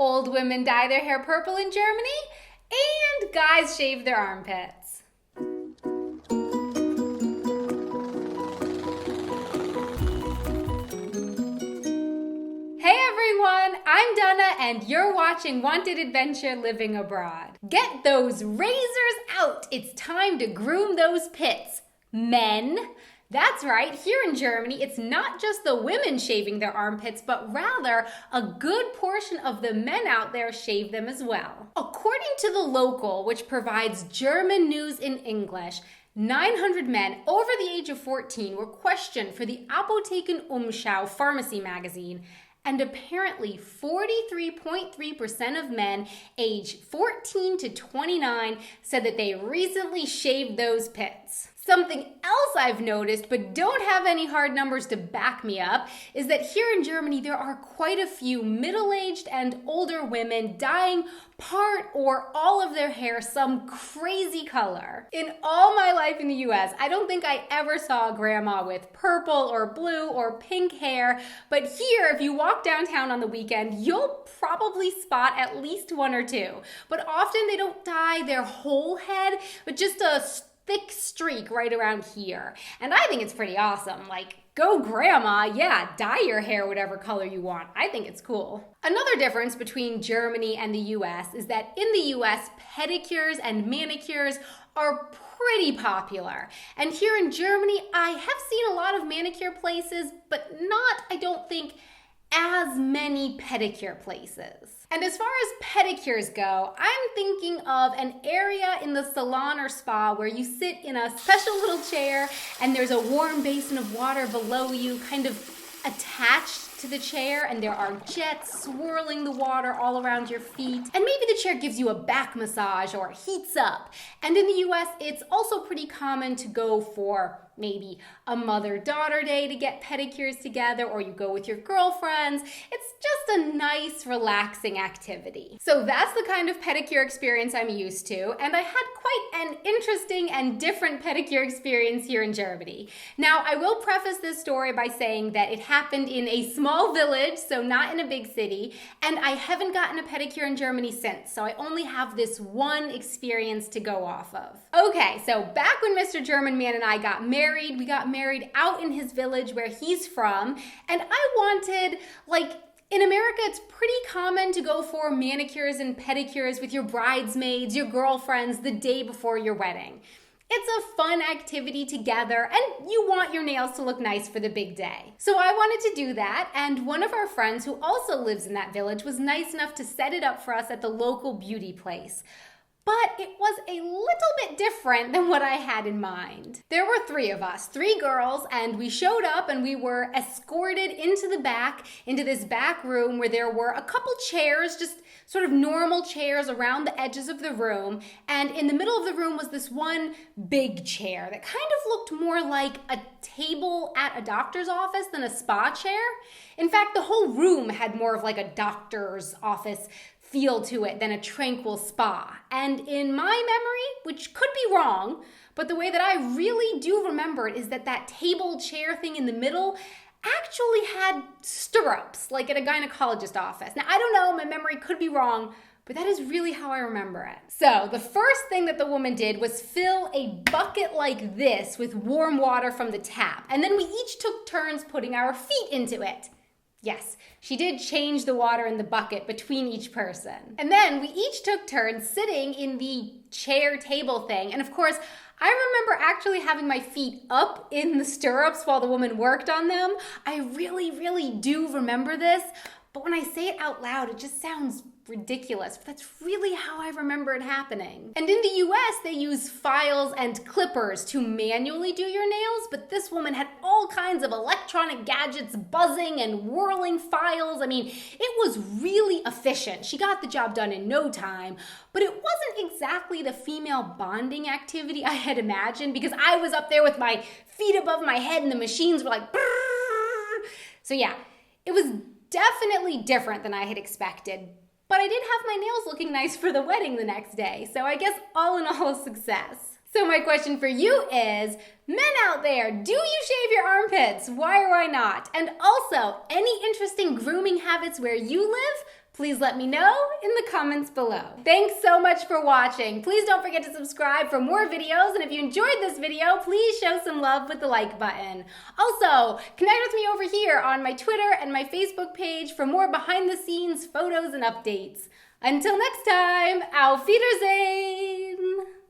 Old women dye their hair purple in Germany, and guys shave their armpits. Hey everyone, I'm Donna and you're watching Wanted Adventure Living Abroad. Get those razors out, it's time to groom those pits. Men. That's right, here in Germany, it's not just the women shaving their armpits, but rather a good portion of the men out there shave them as well. According to The Local, which provides German news in English, 900 men over the age of 14 were questioned for the Apotheken Umschau pharmacy magazine, and apparently 43.3% of men aged 14 to 29 said that they recently shaved those pits. Something else I've noticed, but don't have any hard numbers to back me up, is that here in Germany there are quite a few middle-aged and older women dyeing part or all of their hair some crazy color. In all my life in the US, I don't think I ever saw a grandma with purple or blue or pink hair, but here, if you walk downtown on the weekend, you'll probably spot at least one or two. But often they don't dye their whole head, but just a thick streak right around here. And I think it's pretty awesome. Like, go grandma, yeah, dye your hair whatever color you want. I think it's cool. Another difference between Germany and the US is that in the US, pedicures and manicures are pretty popular. And here in Germany, I have seen a lot of manicure places, but not, I don't think, as many pedicure places. And as far as pedicures go, I'm thinking of an area in the salon or spa where you sit in a special little chair and there's a warm basin of water below you, kind of attached to the chair, and there are jets swirling the water all around your feet. And maybe the chair gives you a back massage or heats up. And in the US, it's also pretty common to go for maybe a mother-daughter day to get pedicures together, or you go with your girlfriends. It's just a nice, relaxing activity. So that's the kind of pedicure experience I'm used to, and I had quite an interesting and different pedicure experience here in Germany. Now, I will preface this story by saying that it happened in a small village, so not in a big city, and I haven't gotten a pedicure in Germany since, so I only have this one experience to go off of. Okay, so back when Mr. German Man and I got married, we got married out in his village where he's from, and I wanted, in America, it's pretty common to go for manicures and pedicures with your bridesmaids, your girlfriends, the day before your wedding. It's a fun activity together, and you want your nails to look nice for the big day. So I wanted to do that, and one of our friends who also lives in that village was nice enough to set it up for us at the local beauty place. But it was a little bit different than what I had in mind. There were three of us, three girls, and we showed up and we were escorted into the back, into this back room where there were a couple chairs, just sort of normal chairs around the edges of the room. And in the middle of the room was this one big chair that kind of looked more like a table at a doctor's office than a spa chair. In fact, the whole room had more of like a doctor's office feel to it than a tranquil spa. And in my memory, which could be wrong, but the way that I really do remember it is that that table chair thing in the middle actually had stirrups, like at a gynecologist office. Now, I don't know, my memory could be wrong, but that is really how I remember it. So the first thing that the woman did was fill a bucket like this with warm water from the tap. And then we each took turns putting our feet into it. Yes, she did change the water in the bucket between each person. And then we each took turns sitting in the chair table thing. And of course, I remember actually having my feet up in the stirrups while the woman worked on them. I really, really do remember this. But when I say it out loud, it just sounds ridiculous, but that's really how I remember it happening. And in the US, they use files and clippers to manually do your nails, but this woman had all kinds of electronic gadgets buzzing and whirling files. I mean, it was really efficient. She got the job done in no time, but it wasn't exactly the female bonding activity I had imagined, because I was up there with my feet above my head and the machines were like, brrr. So yeah, it was definitely different than I had expected. But I did have my nails looking nice for the wedding the next day, so I guess all in all a success. So my question for you is, men out there, do you shave your armpits? Why or why not? And also, any interesting grooming habits where you live? Please let me know in the comments below. Thanks so much for watching. Please don't forget to subscribe for more videos, and if you enjoyed this video, please show some love with the like button. Also, connect with me over here on my Twitter and my Facebook page for more behind the scenes photos and updates. Until next time, auf Wiedersehen!